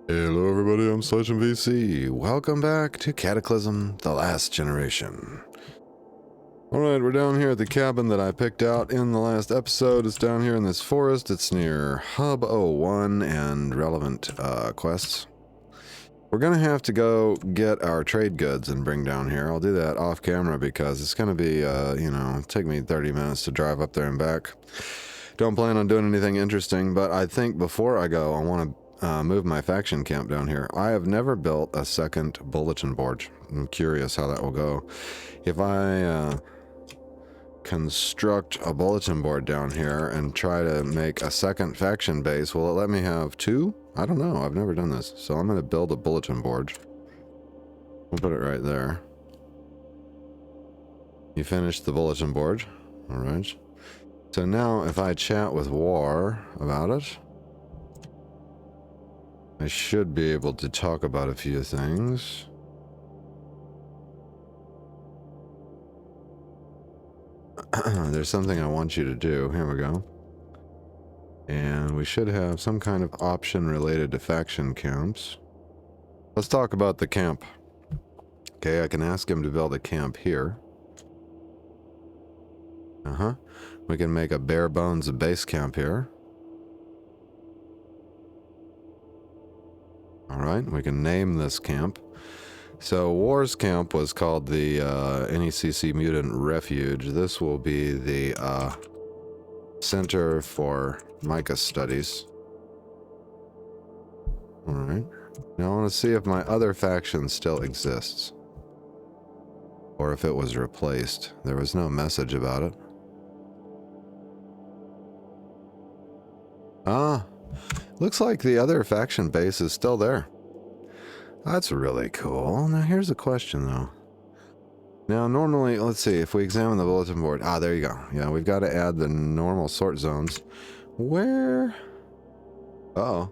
Hello everybody, I'm Sledgeon VC. Welcome back to Cataclysm, the last generation. Alright, we're down here at the cabin that I picked out in the last episode. It's down here in this forest. It's near Hub 01 and relevant quests. We're gonna have to go get our trade goods and bring down here. I'll do that off camera because it's gonna be, take me 30 minutes to drive up there and back. Don't plan on doing anything interesting, but I think before I go, I want to move my faction camp down here. I have never built a second bulletin board. I'm curious how that will go. If I construct a bulletin board down here and try to make a second faction base, will it let me have two? I don't know. I've never done this. So I'm going to build a bulletin board. We'll put it right there. You finished the bulletin board. All right. So now if I chat with War about it, I should be able to talk about a few things. There's something I want you to do. Here we go. And we should have some kind of option related to faction camps. Let's talk about the camp. Okay, I can ask him to build a camp here. We can make a bare bones base camp here. Alright, we can name this camp. So War's camp was called the NECC Mutant Refuge. This will be the Center for Mica Studies. Alright. Now I want to see if my other faction still exists. Or if it was replaced. There was no message about it. Ah, looks like the other faction base is still there. That's really cool. Now here's a question though. Now normally, let's see, if we examine the bulletin board. Ah, there you go. Yeah, we've got to add the normal sort zones. Where? Uh-oh.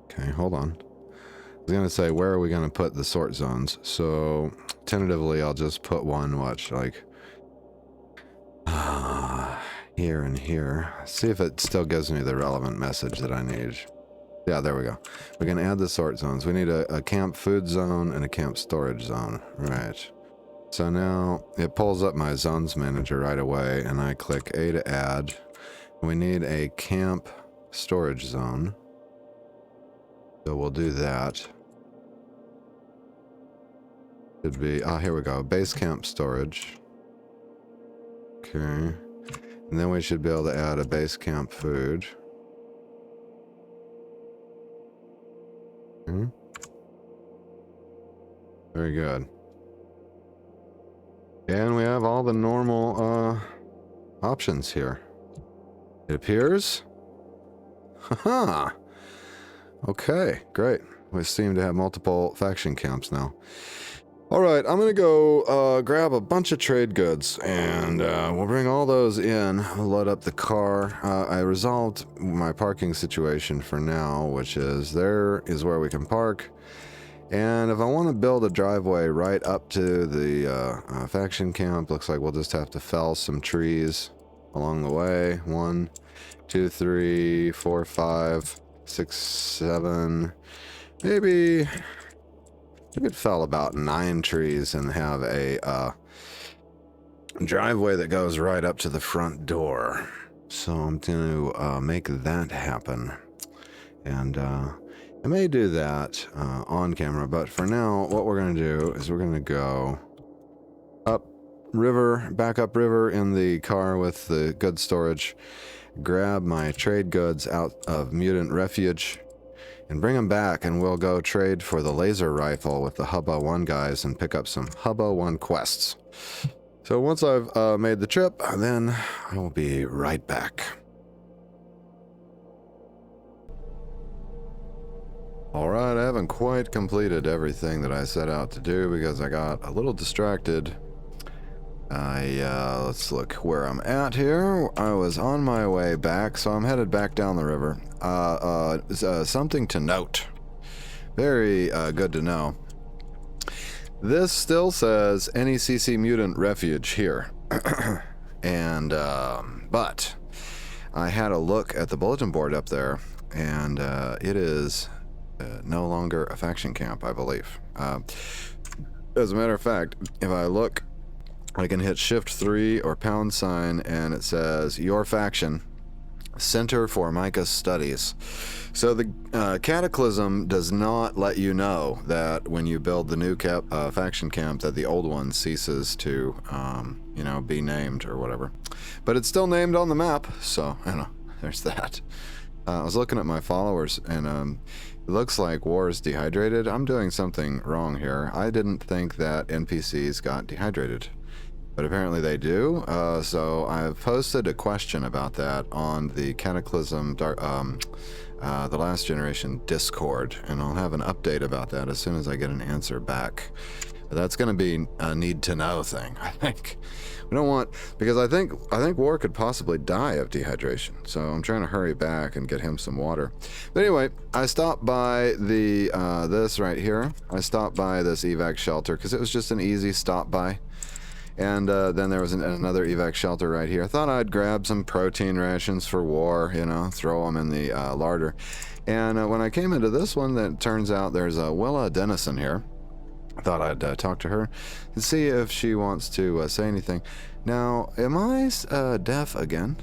Okay, hold on. I was going to say, where are we going to put the sort zones? So, tentatively, I'll just put one, like... here and here. See if it still gives me the relevant message that I need. Yeah, there we go. We can add the sort zones. We need a camp food zone and a camp storage zone. Right. So now it pulls up my zones manager right away, and I click A to add. We need a camp storage zone. So we'll do that. Should be, here we go. Base camp storage. Okay. And then we should be able to add a base camp food. Very good. And we have all the normal options here. It appears. Haha. Okay, great. We seem to have multiple faction camps now. Alright, I'm gonna go grab a bunch of trade goods, and we'll bring all those in. We'll load up the car. I resolved my parking situation for now, which is there is where we can park. And if I want to build a driveway right up to the faction camp, looks like we'll just have to fell some trees along the way. 1, 2, 3, 4, 5, 6, 7, maybe... We could fell about 9 trees and have a driveway that goes right up to the front door. So I'm going to make that happen. And I may do that on camera, but for now, what we're going to do is we're going to go back up river in the car with the goods storage, grab my trade goods out of Mutant Refuge, and bring them back, and we'll go trade for the laser rifle with the Hub 01 guys and pick up some Hub 01 quests. So once I've made the trip, then I will be right back. Alright, I haven't quite completed everything that I set out to do because I got a little distracted. Let's look where I'm at here. I was on my way back, so I'm headed back down the river. Something to note. Very good to know. This still says NECC Mutant Refuge here. And, but I had a look at the bulletin board up there, and it is no longer a faction camp, I believe. As a matter of fact, if I look, I can hit Shift 3 or pound sign, and it says, your faction, Center for Micah Studies. So the Cataclysm does not let you know that when you build the new faction camp that the old one ceases to, you know, be named or whatever. But it's still named on the map, so, you know, there's that. I was looking at my followers, and it looks like war is dehydrated. I'm doing something wrong here. I didn't think that NPCs got dehydrated, but apparently they do. So I've posted a question about that on the Cataclysm, the Last Generation Discord, and I'll have an update about that as soon as I get an answer back. But that's going to be a need-to-know thing, I think. We don't want, because I think War could possibly die of dehydration. So I'm trying to hurry back and get him some water. But anyway, I stopped by the this right here. I stopped by this evac shelter because it was just an easy stop by. And then there was another evac shelter right here. I thought I'd grab some protein rations for War, you know, throw them in the larder. And when I came into this one, it turns out there's a Willa Dennison here. I thought I'd talk to her and see if she wants to say anything. Now, am I deaf again?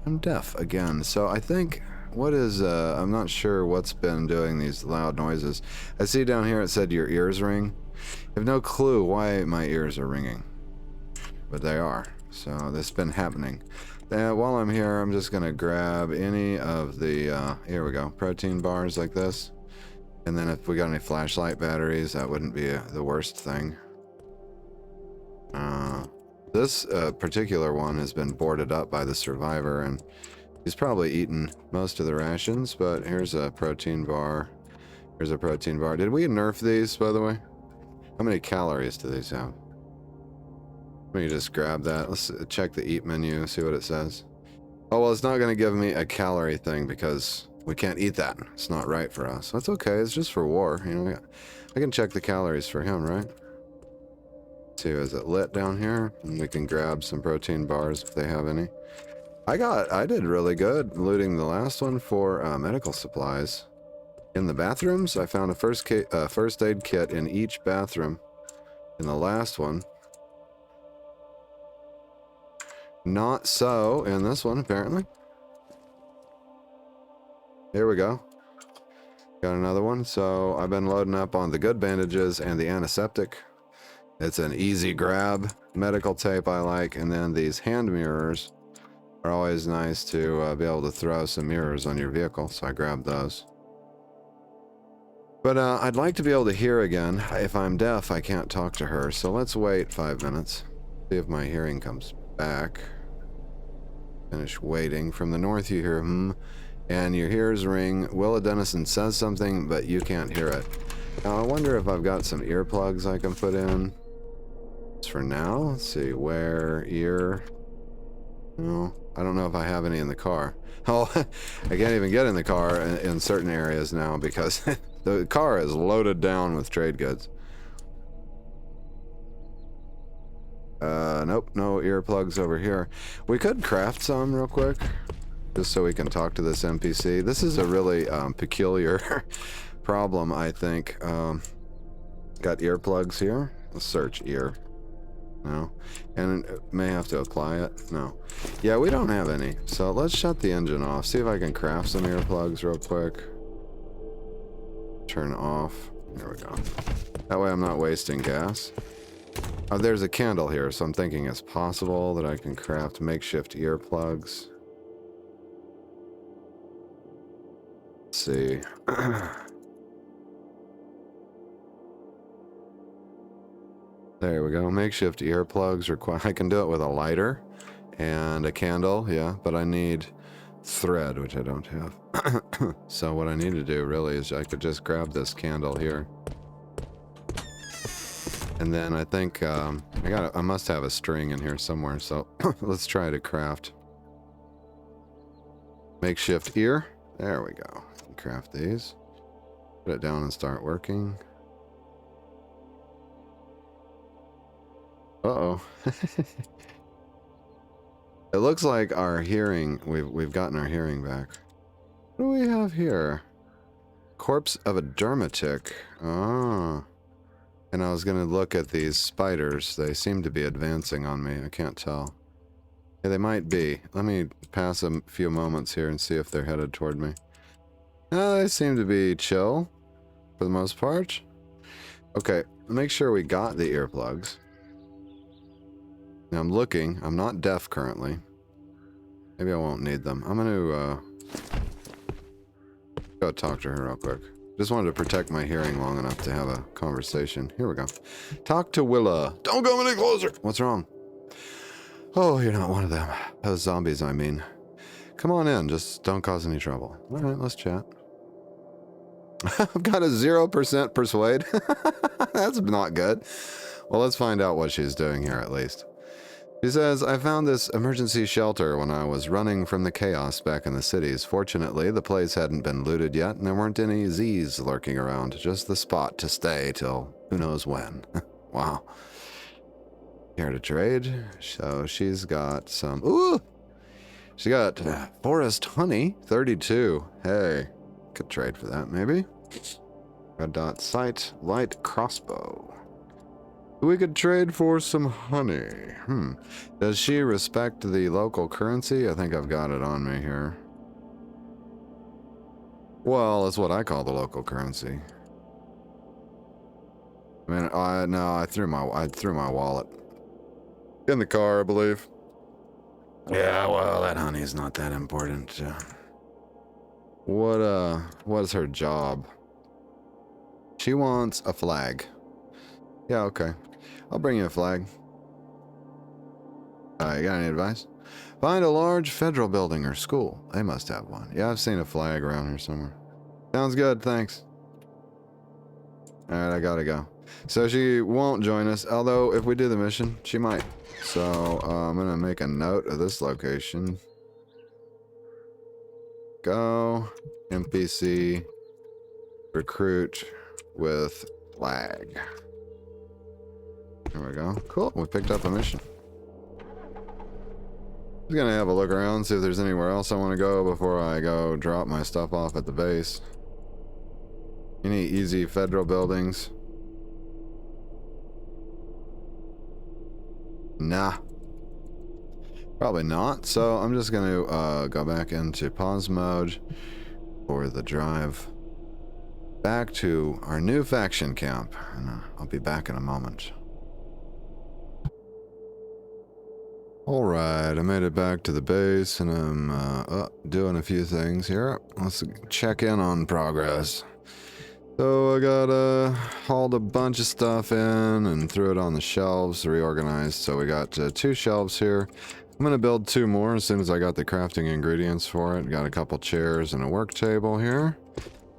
I'm deaf again. So I think, what is, I'm not sure what's been doing these loud noises. I see down here it said your ears ring. I have no clue why my ears are ringing, but they are. So this has been happening. While I'm here, I'm just going to grab any of the, here we go, protein bars like this. And then if we got any flashlight batteries, that wouldn't be the worst thing. This particular one has been boarded up by the survivor, and he's probably eaten most of the rations, but here's a protein bar. Here's a protein bar. Did we nerf these, by the way? How many calories do these have? Let me just grab that. Let's check the eat menu, see what it says. Oh, well, it's not going to give me a calorie thing because we can't eat that. It's not right for us. That's okay. It's just for War. You know, I can check the calories for him, right? Let's see, is it lit down here? And we can grab some protein bars if they have any. I did really good looting the last one for medical supplies. In the bathrooms, I found a first aid kit in each bathroom. In the last one. Not so in this one, apparently. Here we go. Got another one. So I've been loading up on the good bandages and the antiseptic. It's an easy grab. Medical tape I like. And then these hand mirrors are always nice to be able to throw some mirrors on your vehicle. So I grabbed those. But I'd like to be able to hear again. If I'm deaf, I can't talk to her. So let's wait 5 minutes. See if my hearing comes back. Finish waiting. From the north you hear and your ears ring. Willa Dennison says something, but you can't hear it. Now I wonder if I've got some earplugs I can put in. As for now, let's see, where, ear. No, I don't know if I have any in the car. Oh, I can't even get in the car in certain areas now because the car is loaded down with trade goods. Nope, no earplugs over here. We could craft some real quick, just so we can talk to this NPC. This is a really peculiar problem, I think. Got earplugs here. Let's search ear. No. And may have to apply it. No. Yeah, we don't have any. So let's shut the engine off. See if I can craft some earplugs real quick. Turn off. There we go. That way I'm not wasting gas. Oh, there's a candle here, so I'm thinking it's possible that I can craft makeshift earplugs. Let's see. There we go. Makeshift earplugs require. I can do it with a lighter and a candle, yeah, but I need thread, which I don't have. So what I need to do really is I could just grab this candle here. And then I think I must have a string in here somewhere, so let's try to craft makeshift ear. There we go. Craft these. Put it down and start working. Uh-oh. It looks like our hearing, we've gotten our hearing back. What do we have here? Corpse of a dermatic. Oh. And I was going to look at these spiders. They seem to be advancing on me. I can't tell. Yeah, they might be. Let me pass a few moments here and see if they're headed toward me. They seem to be chill, for the most part. Okay, make sure we got the earplugs. Now I'm looking. I'm not deaf currently. Maybe I won't need them. I'm going to go talk to her real quick. Just wanted to protect my hearing long enough to have a conversation. Here we go. Talk to Willa. Don't go any closer. What's wrong? Oh, you're not one of them. Those zombies, I mean. Come on in. Just don't cause any trouble. All right, let's chat. I've got a 0% persuade. That's not good. Well, let's find out what she's doing here at least. She says, I found this emergency shelter when I was running from the chaos back in the cities. Fortunately, the place hadn't been looted yet, and there weren't any Z's lurking around. Just the spot to stay till who knows when. Wow. Here to trade. So she's got some... Ooh! She got forest honey, 32. Hey, could trade for that, maybe. Red dot sight, light crossbow. We could trade for some honey. Does she respect the local currency? I think I've got it on me here. Well, that's what I call the local currency. I mean, no, I threw my wallet in the car, I believe. Yeah, well, that honey's not that important. What is her job? She wants a flag. Yeah, okay. I'll bring you a flag. You got any advice? Find a large federal building or school. They must have one. Yeah, I've seen a flag around here somewhere. Sounds good, thanks. Alright, I gotta go. So she won't join us, although if we do the mission, she might. So I'm gonna make a note of this location. Go. NPC. Recruit with flag. There we go. Cool. We picked up a mission. I'm gonna have a look around, see if there's anywhere else I want to go before I go drop my stuff off at the base. Any easy federal buildings? Nah. Probably not. So I'm just gonna go back into pause mode for the drive back to our new faction camp. And I'll be back in a moment. Alright, I made it back to the base and I'm doing a few things here. Let's check in on progress. So I got hauled a bunch of stuff in and threw it on the shelves, reorganized. So we got 2 shelves here. I'm going to build 2 more as soon as I got the crafting ingredients for it. Got a couple chairs and a work table here.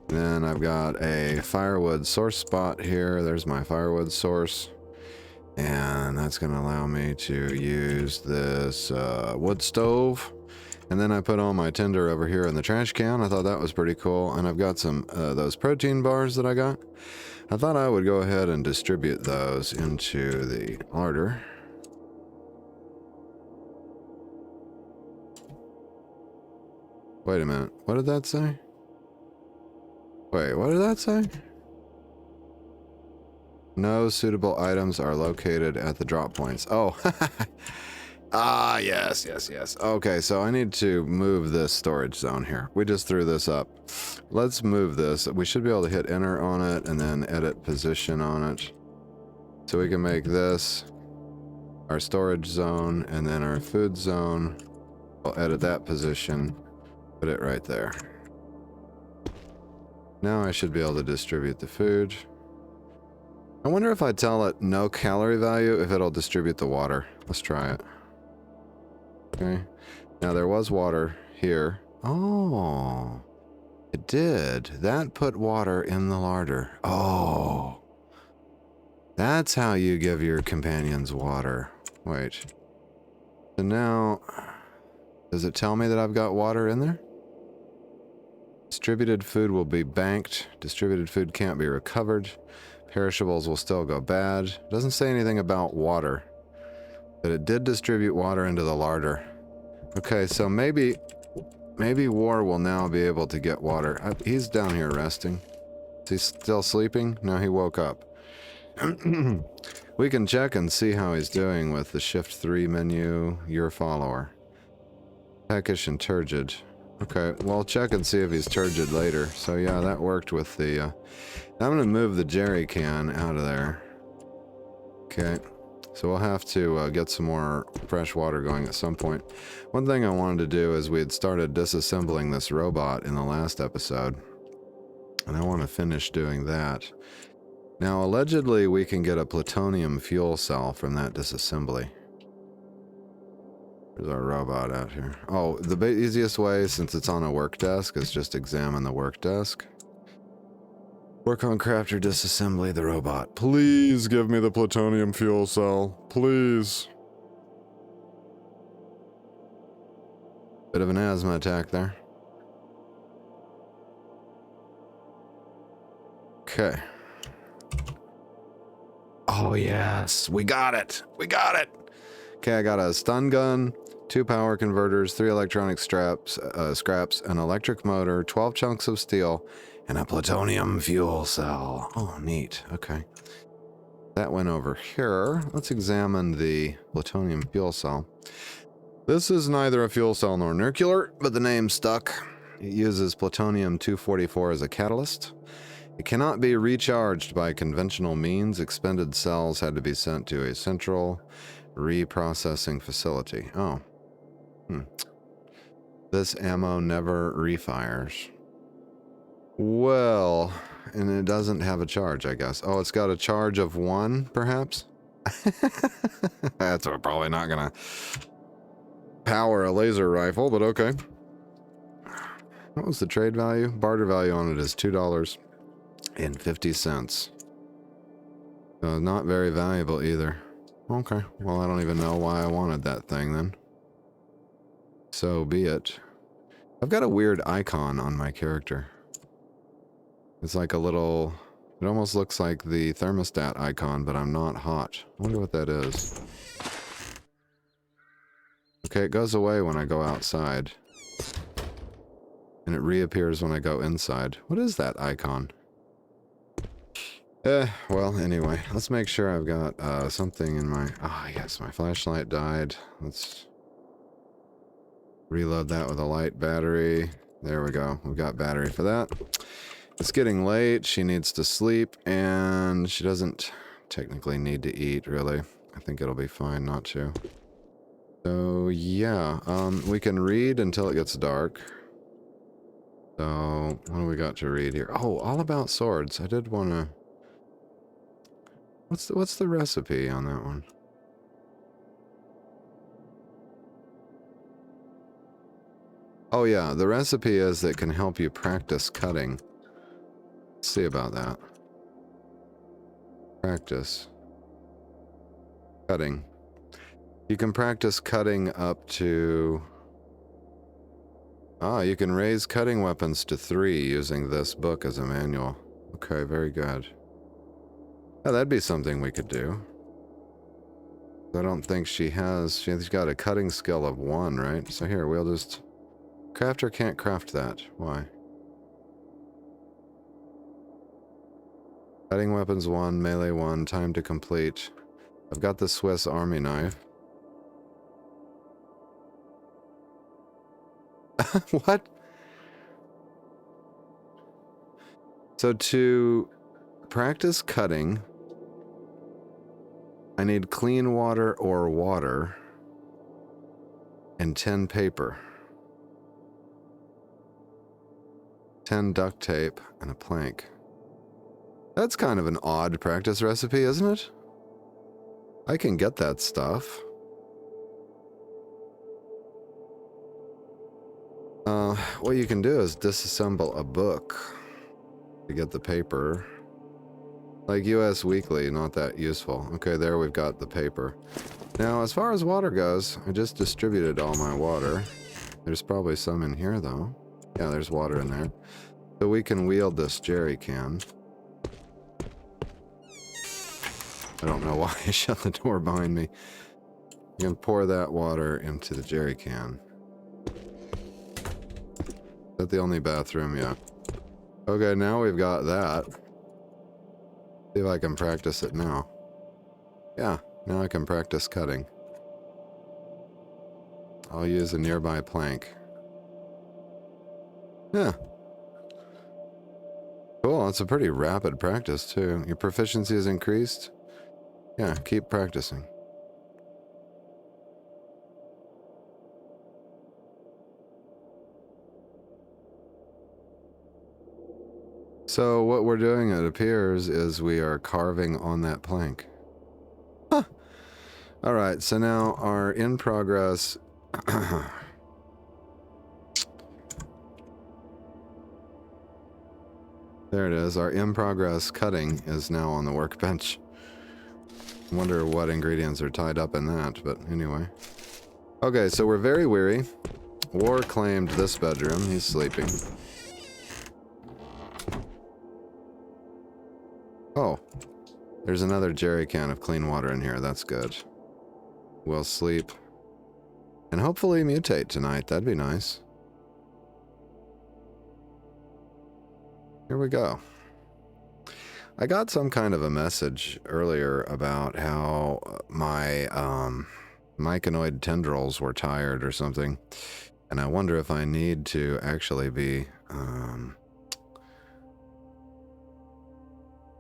Then I've got a firewood source spot here. There's my firewood source. And that's going to allow me to use this wood stove. And then I put all my tinder over here in the trash can. I thought that was pretty cool. And I've got some those protein bars that I got. I thought I would go ahead and distribute those into the larder. Wait a minute. What did that say? Wait, what did that say? No suitable items are located at the drop points. Oh, yes. Okay, so I need to move this storage zone here. We just threw this up. Let's move this. We should be able to hit enter on it and then edit position on it. So we can make this our storage zone and then our food zone. We'll edit that position, put it right there. Now I should be able to distribute the food. I wonder if I tell it no calorie value, if it'll distribute the water. Let's try it. Okay. Now there was water here. Oh, it did. That put water in the larder. Oh, that's how you give your companions water. Wait. So now, does it tell me that I've got water in there? Distributed food will be banked. Distributed food can't be recovered. Perishables will still go bad. It doesn't say anything about water, but it did distribute water into the larder. Okay, so maybe War will now be able to get water. He's down here resting. Is he still sleeping? No, he woke up. We can check and see how he's doing with the Shift 3 menu, your follower. Peckish and turgid. Okay, well, check and see if he's turgid later. So yeah, that worked with the... I'm going to move the jerry can out of there. Okay, so we'll have to get some more fresh water going at some point. One thing I wanted to do is we had started disassembling this robot in the last episode. And I want to finish doing that. Now, allegedly, we can get a plutonium fuel cell from that disassembly. There's our robot out here. Oh, the easiest way, since it's on a work desk, is just examine the work desk. Work on crafter disassembly the robot. Please give me the plutonium fuel cell. Please. Bit of an asthma attack there. Okay. Oh, yes. We got it. We got it. Okay, I got a stun gun, 2 power converters, 3 electronic scraps, an electric motor, 12 chunks of steel, and a plutonium fuel cell. Oh, neat. Okay. That went over here. Let's examine the plutonium fuel cell. This is neither a fuel cell nor nuclear, but the name stuck. It uses plutonium-244 as a catalyst. It cannot be recharged by conventional means. Expended cells had to be sent to a central reprocessing facility. Oh. This ammo never refires. Well, and it doesn't have a charge, I guess. Oh, it's got a charge of 1, perhaps? That's probably not gonna power a laser rifle, but okay. What was the trade value? Barter value on it is $2.50. So not very valuable either. Okay, well, I don't even know why I wanted that thing then. So be it. I've got a weird icon on my character. It's like a little... It almost looks like the thermostat icon, but I'm not hot. I wonder what that is. Okay, it goes away when I go outside. And it reappears when I go inside. What is that icon? Well, anyway, let's make sure I've got something in my... Ah, yes, my flashlight died. Let's reload that with a light battery. There we go. We've got battery for that. It's getting late. She needs to sleep, and she doesn't technically need to eat, really. I think it'll be fine not to. So, yeah. We can read until it gets dark. So, what do we got to read here? Oh, all about swords. I did want to... What's the recipe on that one? Oh yeah, the recipe is that it can help you practice cutting. Let's see about that. Practice. Cutting. You can practice cutting up to... Ah, you can raise cutting weapons to 3 using this book as a manual. Okay, very good. Yeah, that'd be something we could do. I don't think she has... She's got a cutting skill of 1, right? So here, we'll just... Crafter can't craft that. Why? Cutting weapons 1, melee 1, time to complete. I've got the Swiss Army knife. What? So to practice cutting, I need clean water or water and 10 paper. 10 duct tape and a plank. That's kind of an odd practice recipe, isn't it? I can get that stuff. What you can do is disassemble a book to get the paper. Like US Weekly, not that useful. Okay, there we've got the paper. Now, as far as water goes, I just distributed all my water. There's probably some in here, though. Yeah, there's water in there. So we can wield this jerry can. I don't know why I shut the door behind me. You can pour that water into the jerry can. that the only bathroom? Yeah. Okay, now we've got that. See if I can practice it now. Yeah, now I can practice cutting. I'll use a nearby plank. Yeah. Cool, it's a pretty rapid practice too. Your proficiency is increased? Yeah, keep practicing. So what we're doing, it appears, is we are carving on that plank. Huh. Alright, so now our in progress... There it is. Our in progress cutting is now on the workbench. I wonder what ingredients are tied up in that, but anyway. Okay, so we're very weary. War claimed this bedroom. He's sleeping. Oh, there's another jerry can of clean water in here. That's good. We'll sleep. And hopefully mutate tonight. That'd be nice. Here we go. I got some kind of a message earlier about how my myconoid tendrils were tired or something. And I wonder if I need to actually be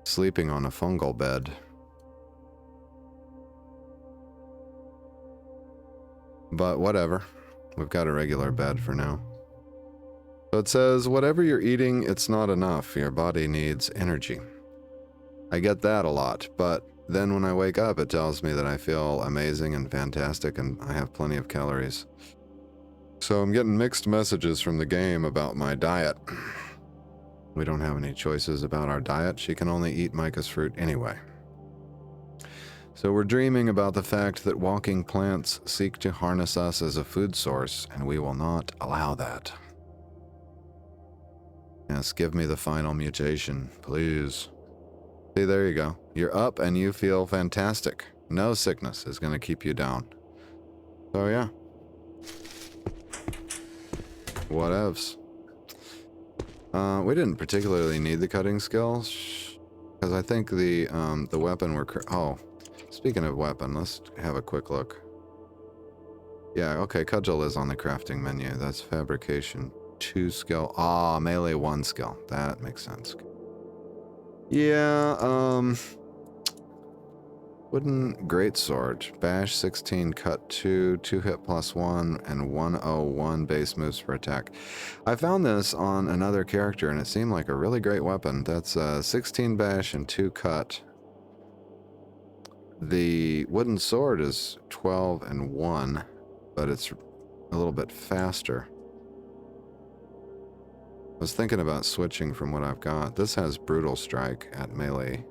sleeping on a fungal bed. But whatever. We've got a regular bed for now. So it says, whatever you're eating, it's not enough. Your body needs energy. I get that a lot, but then when I wake up, it tells me that I feel amazing and fantastic and I have plenty of calories. So I'm getting mixed messages from the game about my diet. We don't have any choices about our diet. She can only eat Micah's fruit anyway. So we're dreaming about the fact that walking plants seek to harness us as a food source, and we will not allow that. Yes, give me the final mutation, please. See, there you go. You're up and you feel fantastic. No sickness is going to keep you down. So yeah. Whatevs. We didn't particularly need the cutting skills, because I think the weapon we're... Oh, speaking of weapon, let's have a quick look. Yeah, okay, cudgel is on the crafting menu. That's fabrication 2 skill. Ah, melee 1 skill. That makes sense. Yeah, wooden greatsword. Bash 16, cut 2, 2 hit plus 1, and 101 base moves for attack. I found this on another character, and it seemed like a really great weapon. That's 16 bash and 2 cut. The wooden sword is 12 and 1, but it's a little bit faster. I was thinking about switching from what I've got. This has brutal strike at melee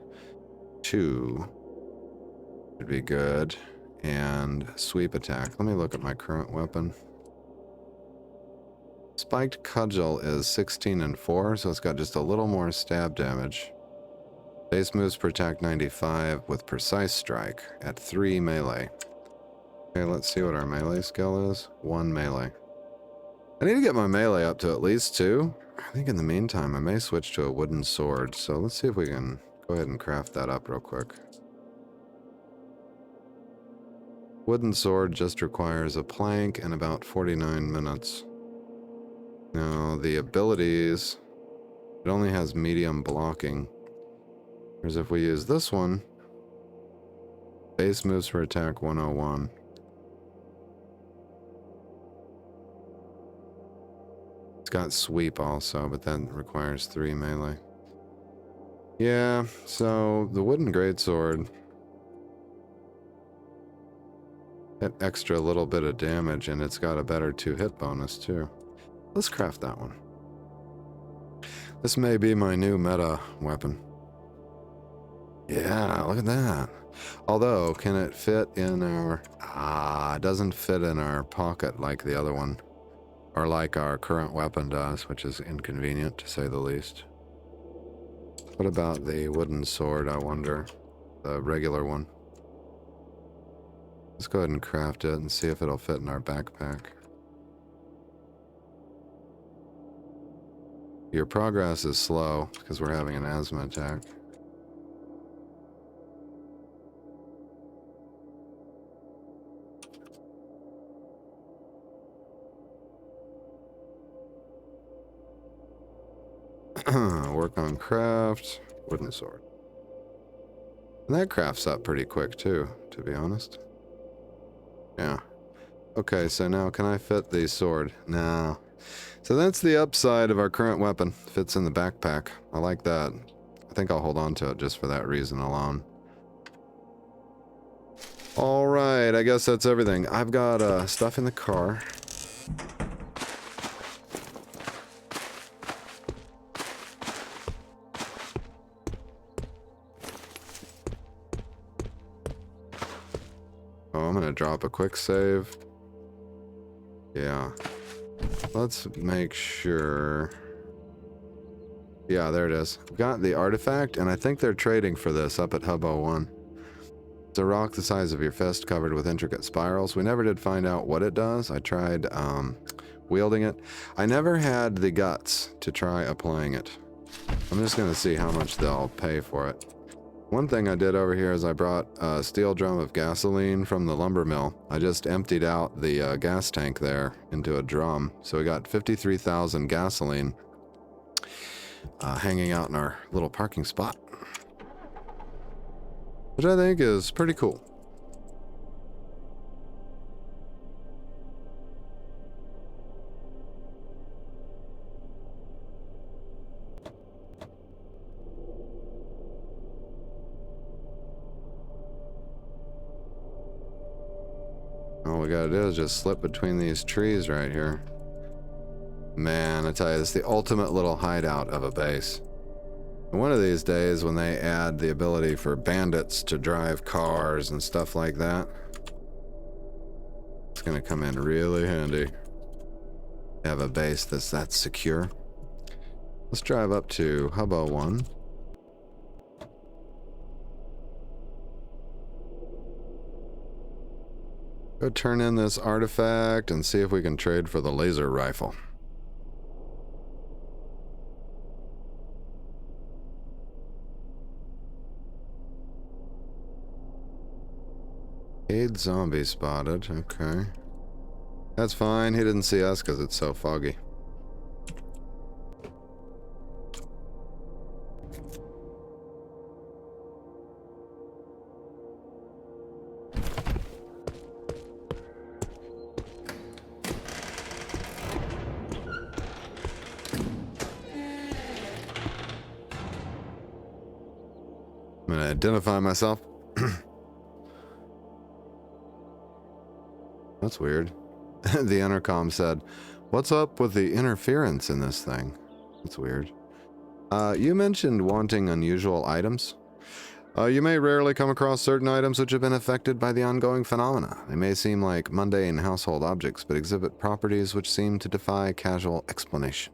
2. Should be good. And sweep attack. Let me look at my current weapon. Spiked cudgel is 16 and 4, so it's got just a little more stab damage. Base moves per attack 95 with precise strike at 3 melee. Okay, let's see what our melee skill is. 1 melee. I need to get my melee up to at least 2. I think in the meantime I may switch to a wooden sword, so let's see if we can go ahead and craft that up real quick. Wooden sword just requires a plank and about 49 minutes. Now the abilities, it only has medium blocking. Whereas if we use this one, base moves for attack 101. It's got sweep also, but that requires 3 melee. Yeah, so the wooden greatsword, that extra little bit of damage, and it's got a better 2 hit bonus too. Let's craft that one. This may be my new meta weapon. Yeah, look at that. Although, can it fit in our... it doesn't fit in our pocket like the other one. Or like our current weapon does, which is inconvenient to say the least. What about the wooden sword, I wonder? The regular one. Let's go ahead and craft it and see if it'll fit in our backpack. Your progress is slow because we're having an asthma attack. Work on craft. Wooden sword. And that crafts up pretty quick too, to be honest. Yeah. Okay, so now can I fit the sword? No. So that's the upside of our current weapon. Fits in the backpack. I like that. I think I'll hold on to it just for that reason alone. Alright, I guess that's everything. I've got stuff in the car. Oh, I'm gonna drop a quick save. Yeah. Let's make sure. Yeah, there it is. Got the artifact, and I think they're trading for this up at Hub 01. It's a rock the size of your fist covered with intricate spirals. We never did find out what it does. I tried wielding it. I never had the guts to try applying it. I'm just going to see how much they'll pay for it. One thing I did over here is I brought a steel drum of gasoline from the lumber mill. I just emptied out the gas tank there into a drum. So we got 53,000 gasoline hanging out in our little parking spot, which I think is pretty cool. All we gotta do is just slip between these trees right here. Man, I tell you, it's the ultimate little hideout of a base. And one of these days, when they add the ability for bandits to drive cars and stuff like that, it's gonna come in really handy. Have a base that's that secure. Let's drive up to Hub 01. Go turn in this artifact and see if we can trade for the laser rifle. Aid zombie spotted. Okay. That's fine. He didn't see us because it's so foggy. I'm going to identify myself. That's weird. The intercom said, "What's up with the interference in this thing?" That's weird. You mentioned wanting unusual items. You may rarely come across certain items which have been affected by the ongoing phenomena. They may seem like mundane household objects, but exhibit properties which seem to defy casual explanation.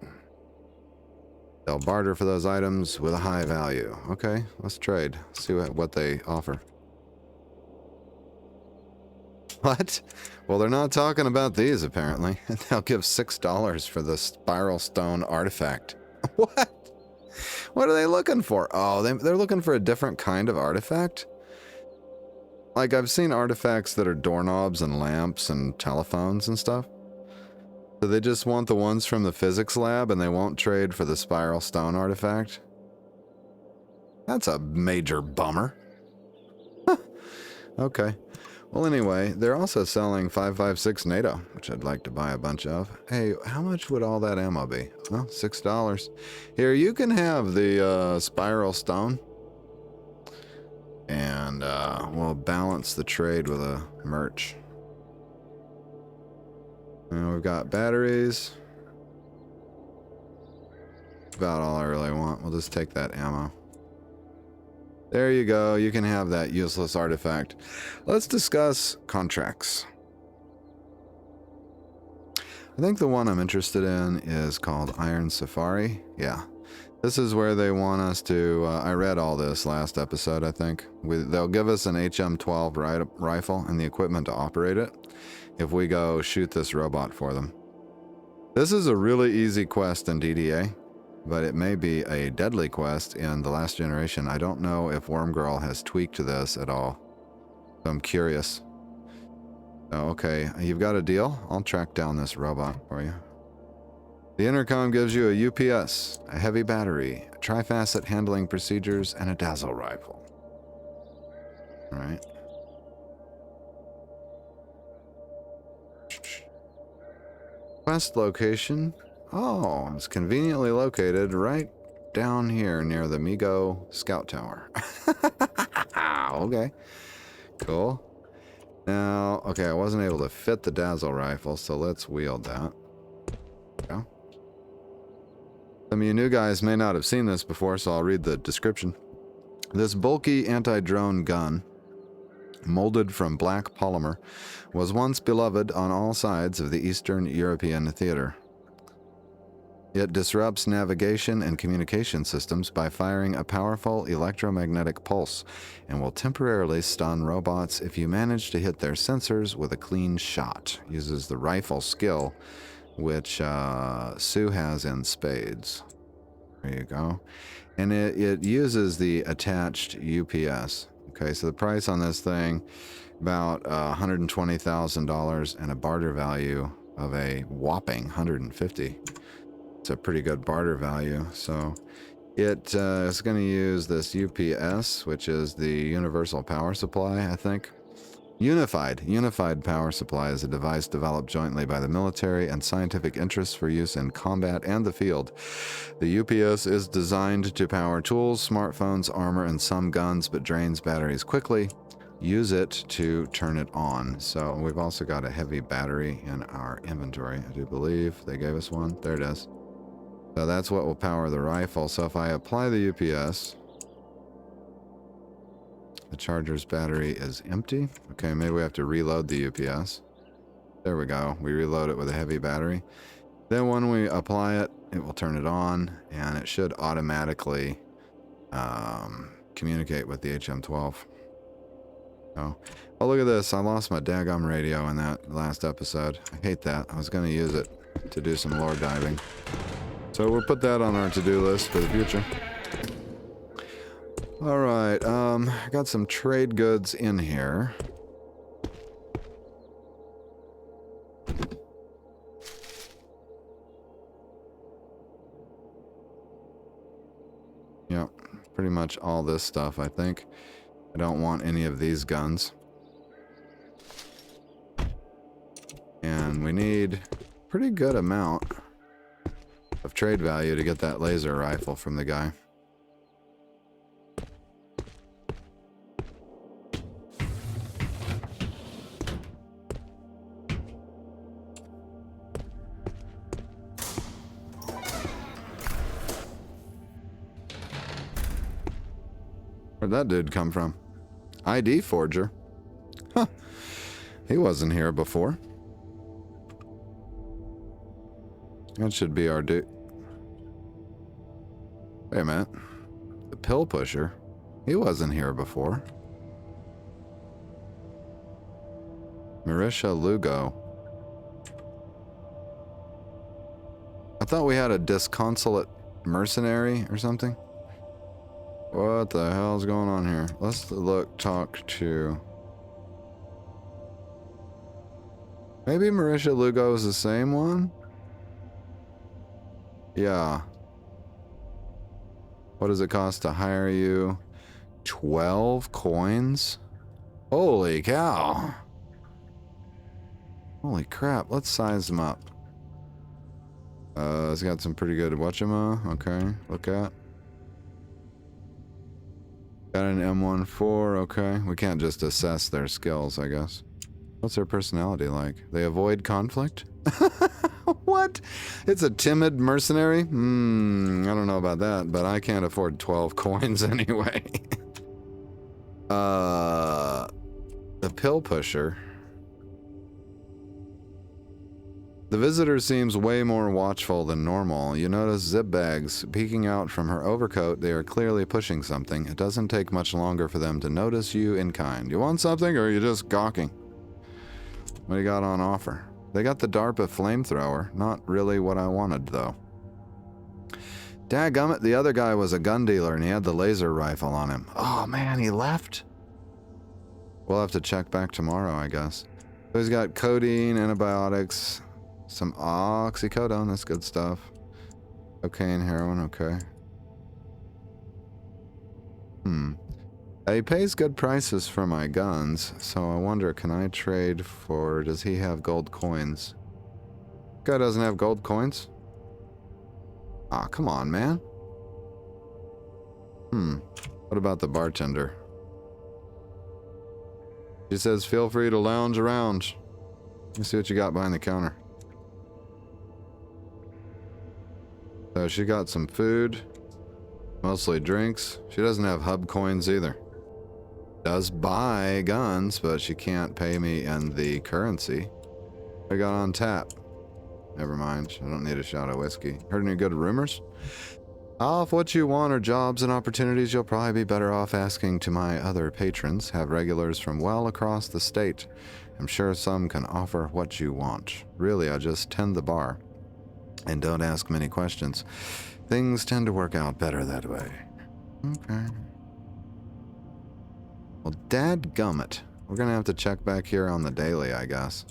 They'll barter for those items with a high value. Okay, let's trade. See what they offer. What? Well, they're not talking about these, apparently. They'll give $6 for the spiral stone artifact. What? What are they looking for? Oh, they're looking for a different kind of artifact? Like, I've seen artifacts that are doorknobs and lamps and telephones and stuff. So they just want the ones from the physics lab and they won't trade for the spiral stone artifact? That's a major bummer. Huh. Okay. Well, anyway, they're also selling 5.56 NATO, which I'd like to buy a bunch of. Hey, how much would all that ammo be? Well, $6. Here, you can have the spiral stone. And we'll balance the trade with a merch. And we've got batteries. About all I really want. We'll just take that ammo. There you go. You can have that useless artifact. Let's discuss contracts. I think the one I'm interested in is called Iron Safari. Yeah. This is where they want us to... I read all this last episode, I think. They'll give us an HM12 rifle and the equipment to operate it if we go shoot this robot for them. This is a really easy quest in DDA. but it may be a deadly quest in the last generation. I don't know if Wormgirl has tweaked this at all. So I'm curious. Oh, okay, you've got a deal? I'll track down this robot for you. The intercom gives you a UPS, a heavy battery, a trifacet handling procedures, and a dazzle rifle. Alright. Quest location. Oh, it's conveniently located right down here near the Migo Scout Tower. Okay. Cool. Now, okay, I wasn't able to fit the dazzle rifle, so let's wield that. Yeah. Some of you new guys may not have seen this before, so I'll read the description. This bulky anti-drone gun, molded from black polymer, was once beloved on all sides of the Eastern European theater. It disrupts navigation and communication systems by firing a powerful electromagnetic pulse and will temporarily stun robots if you manage to hit their sensors with a clean shot. Uses the rifle skill, which Sue has in spades. There you go. And it uses the attached UPS. Okay, so the price on this thing, about $120,000 and a barter value of a whopping $150,000. It's a pretty good barter value. So it is going to use this UPS, which is the Universal Power Supply, I think. Unified Power Supply is a device developed jointly by the military and scientific interests for use in combat and the field. The UPS is designed to power tools, smartphones, armor, and some guns, but drains batteries quickly. Use it to turn it on. So we've also got a heavy battery in our inventory. I do believe they gave us one. There it is. So that's what will power the rifle. So if I apply the UPS, the charger's battery is empty. Okay, maybe we have to reload the UPS. There we go. We reload it with a heavy battery. Then when we apply it, it will turn it on, and it should automatically communicate with the HM12. Oh, look at this. I lost my daggum radio in that last episode. I hate that. I was going to use it to do some lore diving. So we'll put that on our to-do list for the future. Alright, I got some trade goods in here. Yep, pretty much all this stuff, I think. I don't want any of these guns. And we need a pretty good amount of trade value to get that laser rifle from the guy. Where'd that dude come from? ID forger? Huh. He wasn't here before. That should be our dude. Wait a minute. The pill pusher? He wasn't here before. Marisha Lugo. I thought we had a disconsolate mercenary or something. What the hell's going on here? Let's talk to... Maybe Marisha Lugo is the same one? Yeah. What does it cost to hire you? 12 coins? Holy cow. Holy crap, let's size them up. It's got some pretty good whatchama. Okay, look at. Got an M14, okay. We can't just assess their skills, I guess. What's their personality like? They avoid conflict? What? It's a timid mercenary? I don't know about that, but I can't afford 12 coins anyway. The pill pusher. The visitor seems way more watchful than normal. You notice zip bags peeking out from her overcoat. They are clearly pushing something. It doesn't take much longer for them to notice you in kind. You want something, or are you just gawking? What do you got on offer? They got the DARPA flamethrower. Not really what I wanted, though. Dadgummit, the other guy was a gun dealer and he had the laser rifle on him. Oh man, he left? We'll have to check back tomorrow, I guess. So he's got codeine, antibiotics, some oxycodone, that's good stuff. Cocaine, heroin, okay. He pays good prices for my guns, so I wonder, can I trade for... Does he have gold coins? Guy doesn't have gold coins? Aw, come on, man. What about the bartender? She says, feel free to lounge around. Let me see what you got behind the counter. So she got some food. Mostly drinks. She doesn't have hub coins either. Does buy guns, but she can't pay me in the currency. I got on tap. Never mind. I don't need a shot of whiskey. Heard any good rumors? If what you want are jobs and opportunities, you'll probably be better off asking to my other patrons. Have regulars from well across the state. I'm sure some can offer what you want. Really, I just tend the bar. And don't ask many questions. Things tend to work out better that way. Okay. Well, dadgummit. We're gonna have to check back here on the daily, I guess.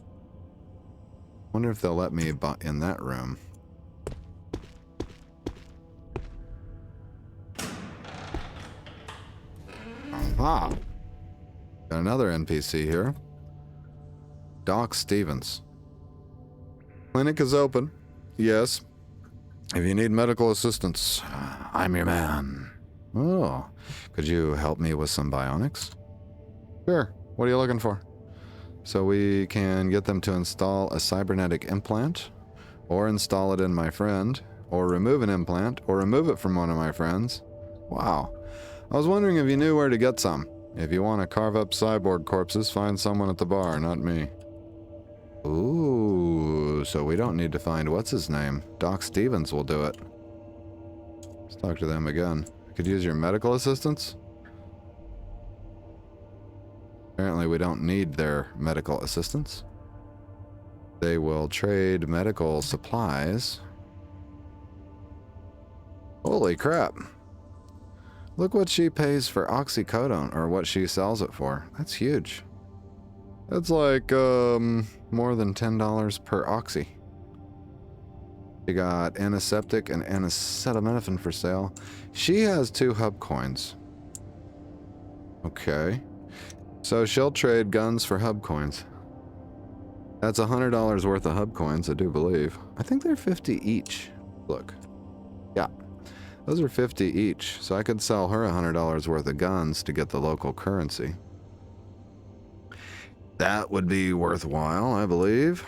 Wonder if they'll let me in that room. Aha! Got another NPC here. Doc Stevens. Clinic is open. Yes. If you need medical assistance, I'm your man. Oh, could you help me with some bionics? Sure. What are you looking for? So we can get them to install a cybernetic implant, or install it in my friend, or remove an implant, or remove it from one of my friends. Wow. I was wondering if you knew where to get some. If you want to carve up cyborg corpses, find someone at the bar, not me. Ooh, so we don't need to find what's his name. Doc Stevens will do it. Let's talk to them again. I could use your medical assistance? Apparently we don't need their medical assistance. They will trade medical supplies. Holy crap. Look what she pays for oxycodone, or what she sells it for. That's huge. That's like, more than $10 per oxy. You got antiseptic and acetaminophen for sale. She has 2 hub coins. Okay. So she'll trade guns for hub coins. That's $100 worth of hub coins, I do believe. I think they're 50 each. Look. Yeah. Those are 50 each, so I could sell her $100 worth of guns to get the local currency. That would be worthwhile, I believe.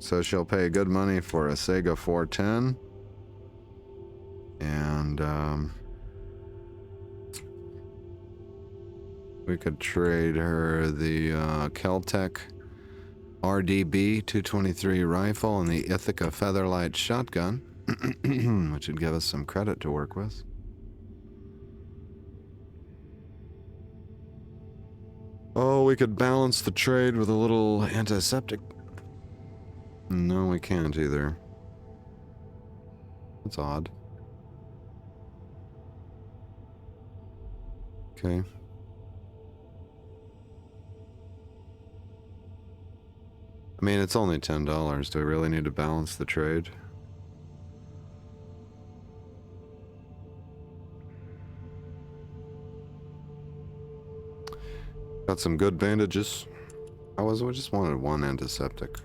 So she'll pay good money for a Sega 410. And, we could trade her the Keltec RDB 223 rifle and the Ithaca Featherlight shotgun, which would give us some credit to work with. Oh, we could balance the trade with a little antiseptic. No, we can't either. That's odd. Okay. I mean, it's only $10. Do we really need to balance the trade? Got some good bandages. We just wanted one antiseptic.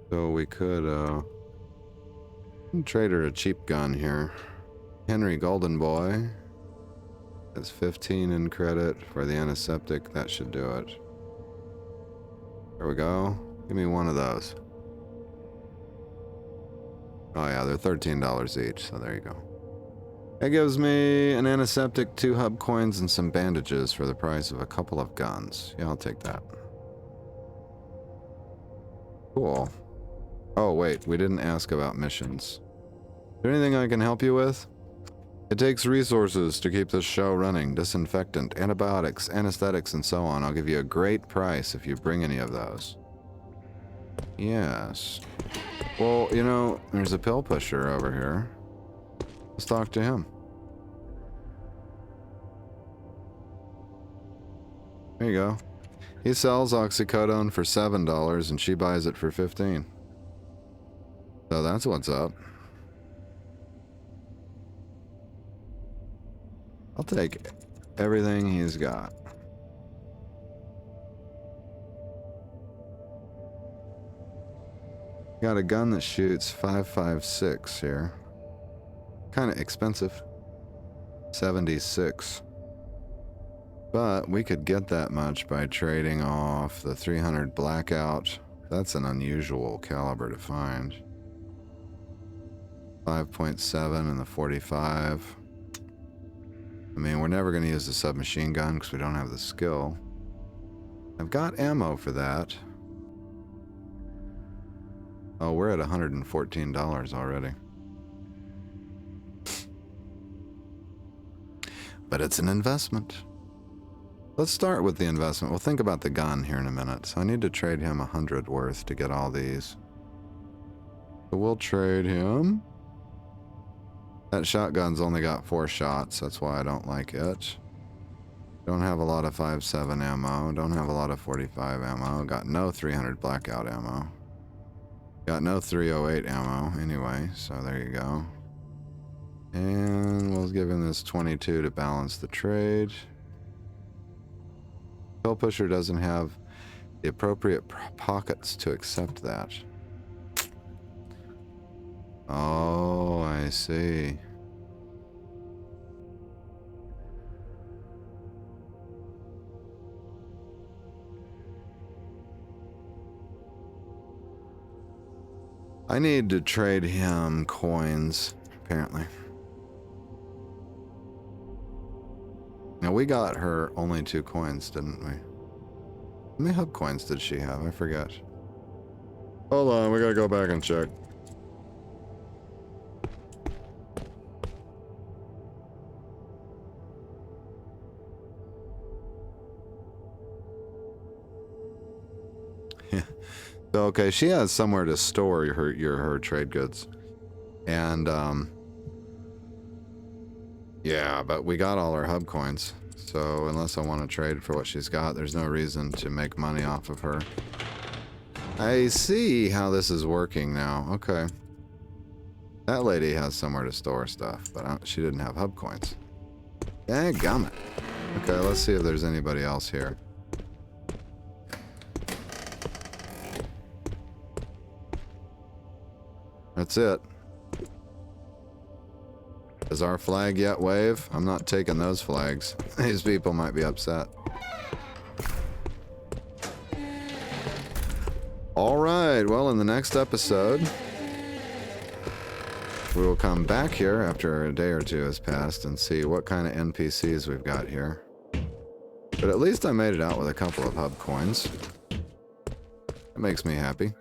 So we could, trade her a cheap gun here. Henry Golden Boy. That's 15 in credit for the antiseptic. That should do it. There we go. Give me one of those. Oh yeah, they're $13 each, so there you go. That gives me an antiseptic, 2 hub coins, and some bandages for the price of a couple of guns. Yeah, I'll take that. Cool. Oh wait, we didn't ask about missions. Is there anything I can help you with? It takes resources to keep this show running. Disinfectant, antibiotics, anesthetics, and so on. I'll give you a great price if you bring any of those. Yes. Well, you know, there's a pill pusher over here. Let's talk to him. There you go. He sells oxycodone for $7 and she buys it for $15. So that's what's up. I'll take everything he's got. Got a gun that shoots 5.56 here. Kind of expensive. 76. But we could get that much by trading off the 300 blackout. That's an unusual caliber to find. 5.7 and the 45. I mean, we're never going to use the submachine gun because we don't have the skill. I've got ammo for that. Oh, we're at $114 already. But it's an investment. Let's start with the investment. We'll think about the gun here in a minute. So I need to trade him 100 worth to get all these. So we'll trade him. That shotgun's only got 4 shots. That's why I don't like it. Don't have a lot of 5.7 ammo. Don't have a lot of 45 ammo. Got no 300 blackout ammo. Got no 308 ammo anyway, so there you go. And we'll give him this 22 to balance the trade. Pill pusher doesn't have the appropriate pockets to accept that. Oh, I see. I need to trade him coins, apparently. Now, we got her only 2 coins, didn't we? How many hub coins did she have? I forget. Hold on, we gotta go back and check. So, okay, she has somewhere to store her trade goods. And, yeah, but we got all our hub coins. So, unless I want to trade for what she's got, there's no reason to make money off of her. I see how this is working now. Okay. That lady has somewhere to store stuff, but she didn't have hub coins. Dadgummit. Okay, let's see if there's anybody else here. That's it. Does our flag yet wave? I'm not taking those flags. These people might be upset. Alright, well, in the next episode, we will come back here after a day or two has passed and see what kind of NPCs we've got here. But at least I made it out with a couple of hub coins. That makes me happy.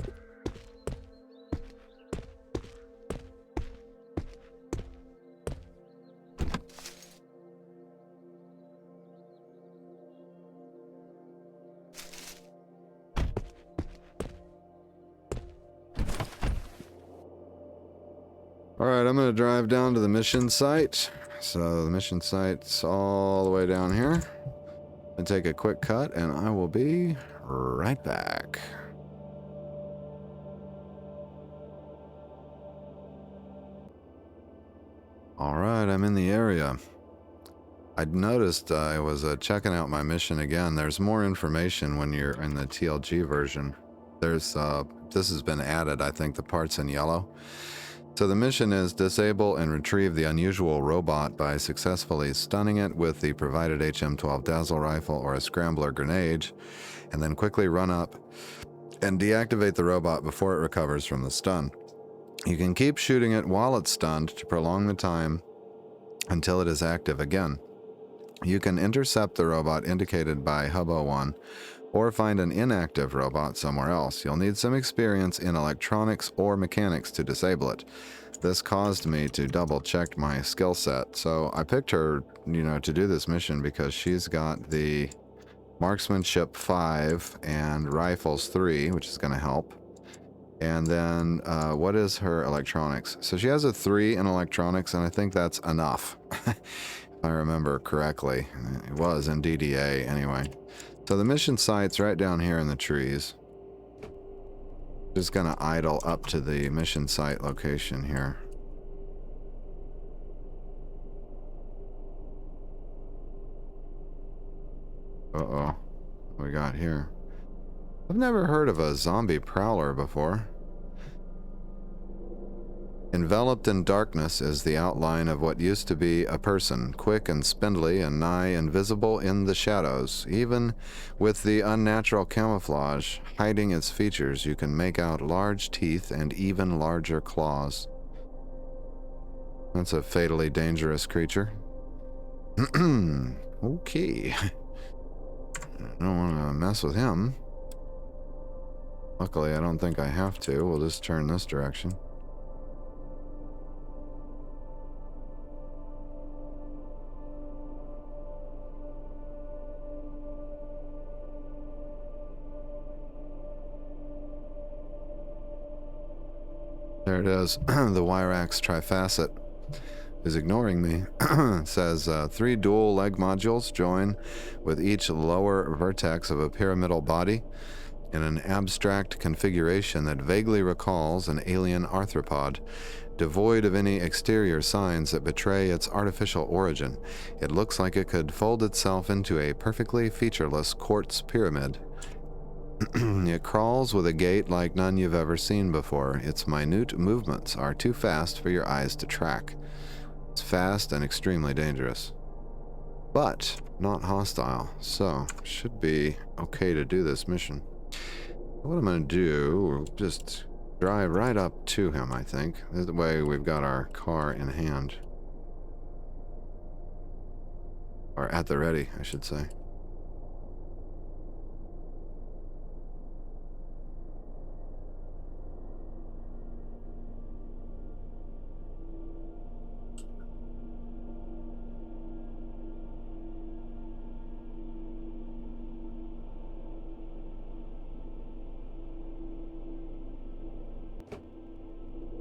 Alright, I'm going to drive down to the mission site. So the mission site's all the way down here. And take a quick cut, and I will be right back. Alright, I'm in the area. I'd noticed I was checking out my mission again. There's more information when you're in the TLG version. There's, this has been added, I think the part's in yellow. So the mission is disable and retrieve the unusual robot by successfully stunning it with the provided HM12 Dazzle rifle or a scrambler grenade, and then quickly run up and deactivate the robot before it recovers from the stun. You can keep shooting it while it's stunned to prolong the time until it is active again. You can intercept the robot indicated by Hub 01 or find an inactive robot somewhere else. You'll need some experience in electronics or mechanics to disable it. This caused me to double check my skill set. So I picked her, to do this mission because she's got the marksmanship 5 and rifles 3, which is going to help. And then, what is her electronics? So she has a 3 in electronics, and I think that's enough. If I remember correctly. It was in DDA, anyway. So the mission site's right down here in the trees. Just gonna idle up to the mission site location here. Uh-oh. What we got here? I've never heard of a zombie prowler before. Enveloped in darkness is the outline of what used to be a person, quick and spindly and nigh invisible in the shadows. Even with the unnatural camouflage hiding its features, you can make out large teeth and even larger claws. That's a fatally dangerous creature. Okay. I don't want to mess with him. Luckily, I don't think I have to. We'll just turn this direction. There it is. The Wyrax trifacet is ignoring me. It says 3 dual leg modules join with each lower vertex of a pyramidal body in an abstract configuration that vaguely recalls an alien arthropod, devoid of any exterior signs that betray its artificial origin. It looks like it could fold itself into a perfectly featureless quartz pyramid. It crawls with a gait like none you've ever seen before. Its minute movements are too fast for your eyes to track. It's fast and extremely dangerous, but not hostile, so should be okay to do this mission. What I'm going to do, just drive right up to him, I think. This way we've got our car in hand. Or at the ready, I should say.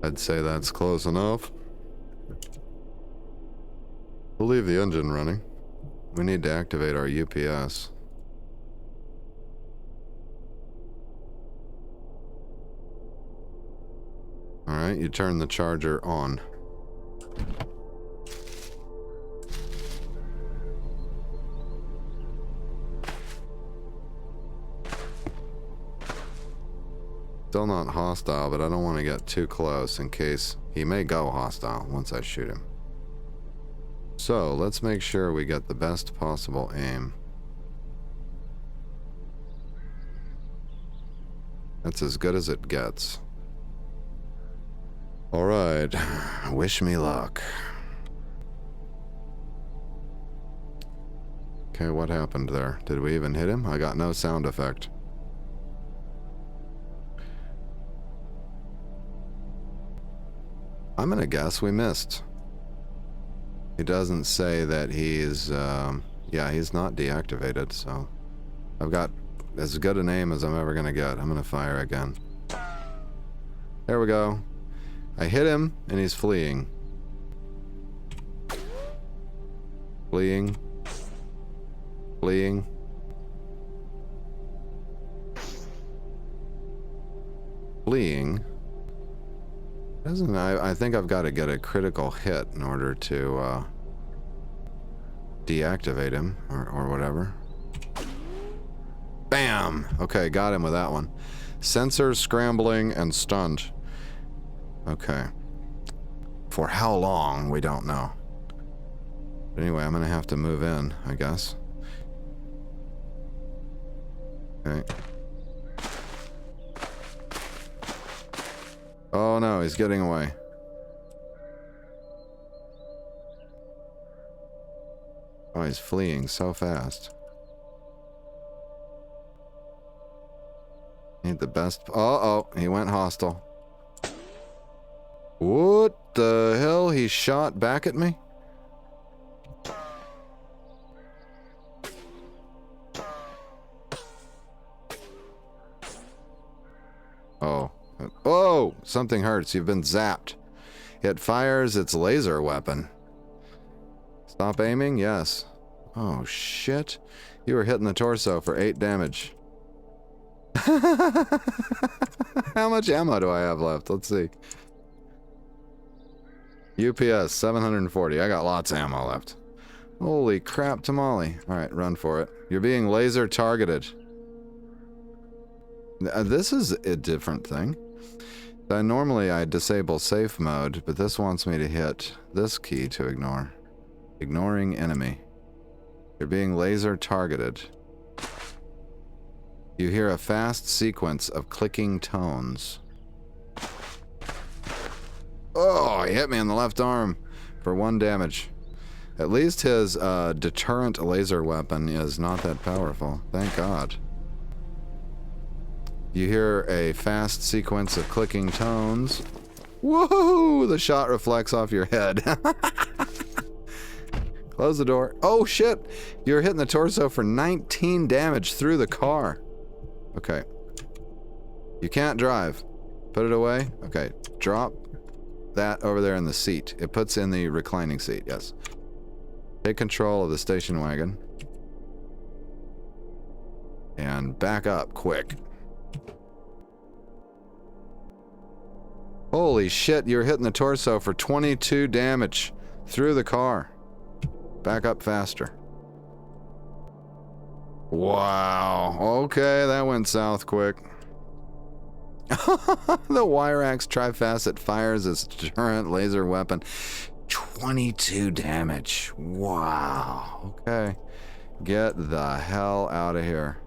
I'd say that's close enough. We'll leave the engine running. We need to activate our UPS. Alright, you turn the charger on. Still not hostile, but I don't want to get too close in case he may go hostile once I shoot him. So, let's make sure we get the best possible aim. That's as good as it gets. Alright, wish me luck. Okay, what happened there? Did we even hit him? I got no sound effect. I'm gonna guess we missed. He doesn't say that he's, yeah, he's not deactivated, so I've got as good an aim as I'm ever gonna get. I'm gonna fire again. There we go. I hit him, and he's fleeing. Fleeing. Fleeing. Fleeing. Doesn't I think I've got to get a critical hit in order to deactivate him or whatever. Bam! Okay, got him with that one. Sensor scrambling and stunned. Okay. For how long, we don't know. But anyway, I'm gonna have to move in, I guess. Okay. Oh no, he's getting away. Oh, he's fleeing so fast. Need the best. Uh-oh, he went hostile. What the hell? He shot back at me? Oh. Oh! Something hurts. You've been zapped. It fires its laser weapon. Stop aiming? Yes. Oh, shit. You were hitting the torso for 8 damage. How much ammo do I have left? Let's see. UPS, 740. I got lots of ammo left. Holy crap tamale. Alright, run for it. You're being laser targeted. This is a different thing. Normally I disable safe mode, but this wants me to hit this key to ignore. Ignoring enemy. You're being laser targeted. You hear a fast sequence of clicking tones. Oh, he hit me in the left arm for 1 damage. At least his deterrent laser weapon is not that powerful. Thank God. You hear a fast sequence of clicking tones. Woohoo! The shot reflects off your head. Close the door. Oh, shit! You're hitting the torso for 19 damage through the car. Okay. You can't drive. Put it away. Okay. Drop that over there in the seat. It puts in the reclining seat, yes. Take control of the station wagon. And back up, quick. Holy shit, you're hitting the torso for 22 damage through the car. Back up faster. Wow. Okay, that went south quick. The wire axe trifacet fires its deterrent laser weapon. 22 damage. Wow. Okay. Get the hell out of here.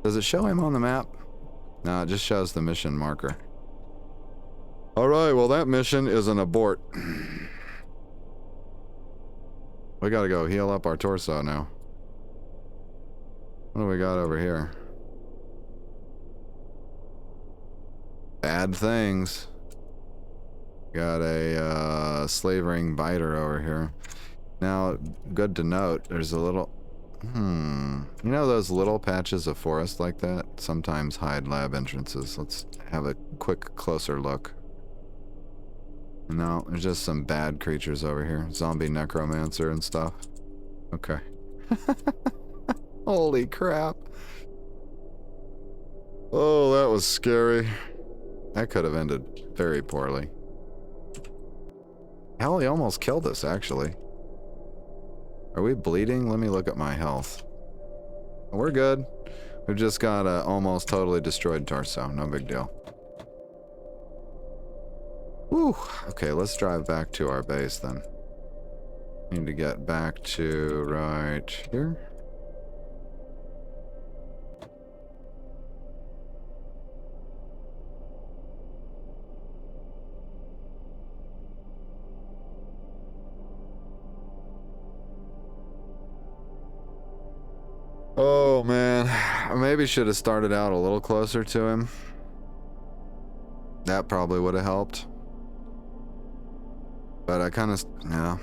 Does it show him on the map? No, it just shows the mission marker. Alright, well that mission is an abort. We gotta go heal up our torso now. What do we got over here? Bad things. Got a slavering biter over here. Now, good to note, there's a little... You know those little patches of forest like that? Sometimes hide lab entrances. Let's have a quick, closer look. No, there's just some bad creatures over here. Zombie necromancer and stuff. Okay. Holy crap. Oh, that was scary. That could have ended very poorly. Hell, he almost killed us, actually. Are we bleeding? Let me look at my health. We're good. We've just got a almost totally destroyed torso. No big deal. Whew. Okay, let's drive back to our base then. Need to get back to right here. Oh man, I maybe should have started out a little closer to him. That probably would have helped. But I kind of, yeah.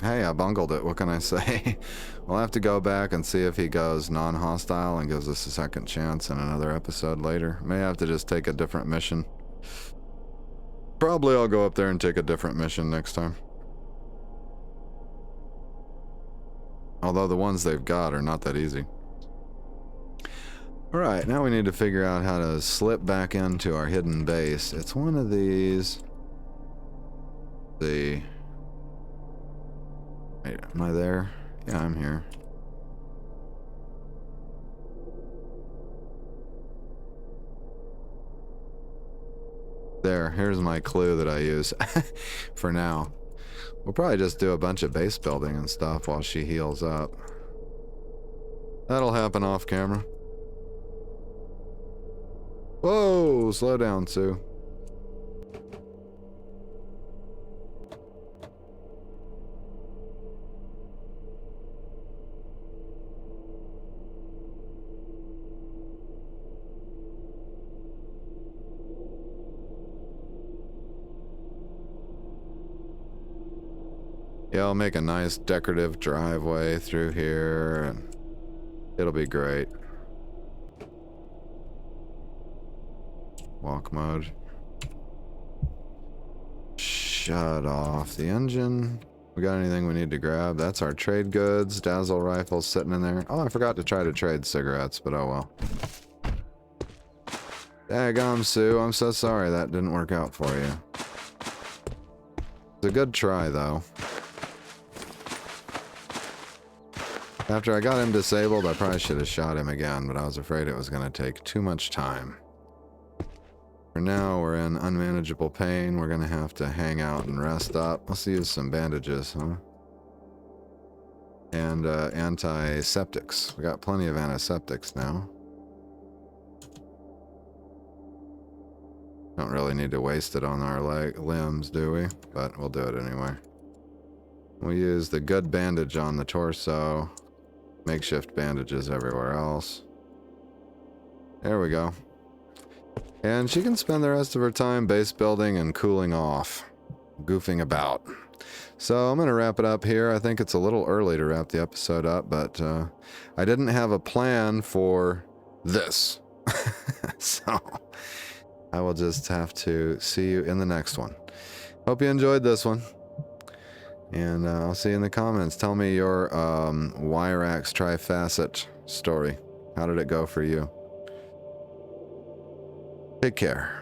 Hey, I bungled it. What can I say? We'll have to go back and see if he goes non-hostile and gives us a second chance in another episode later. May have to just take a different mission. Probably I'll go up there and take a different mission next time. Although the ones they've got are not that easy. Alright, now we need to figure out how to slip back into our hidden base. It's one of these... Wait, am I there? Yeah, I'm here. There, here's my clue that I use for now. We'll probably just do a bunch of base building and stuff while she heals up. That'll happen off camera. Whoa, slow down, Sue. Yeah, I'll make a nice decorative driveway through here, and it'll be great. Walk mode. shut off the engine. We got anything we need to grab? That's our trade goods. Dazzle rifles sitting in there. Oh, I forgot to try to trade cigarettes, but oh well. Daggum, Sue. I'm so sorry that didn't work out for you. It's a good try, though. After I got him disabled, I probably should have shot him again, but I was afraid it was going to take too much time. For now, we're in unmanageable pain. We're going to have to hang out and rest up. Let's use some bandages, huh? And antiseptics. We got plenty of antiseptics now. Don't really need to waste it on our limbs, do we? But we'll do it anyway. We'll use the good bandage on the torso. Makeshift bandages everywhere else. There we go. And she can spend the rest of her time base building and cooling off. Goofing about. So I'm going to wrap it up here. I think it's a little early to wrap the episode up, but I didn't have a plan for this. So I will just have to see you in the next one. Hope you enjoyed this one. And I'll see you in the comments. Tell me your Wyrax trifacet story. How did it go for you? Take care.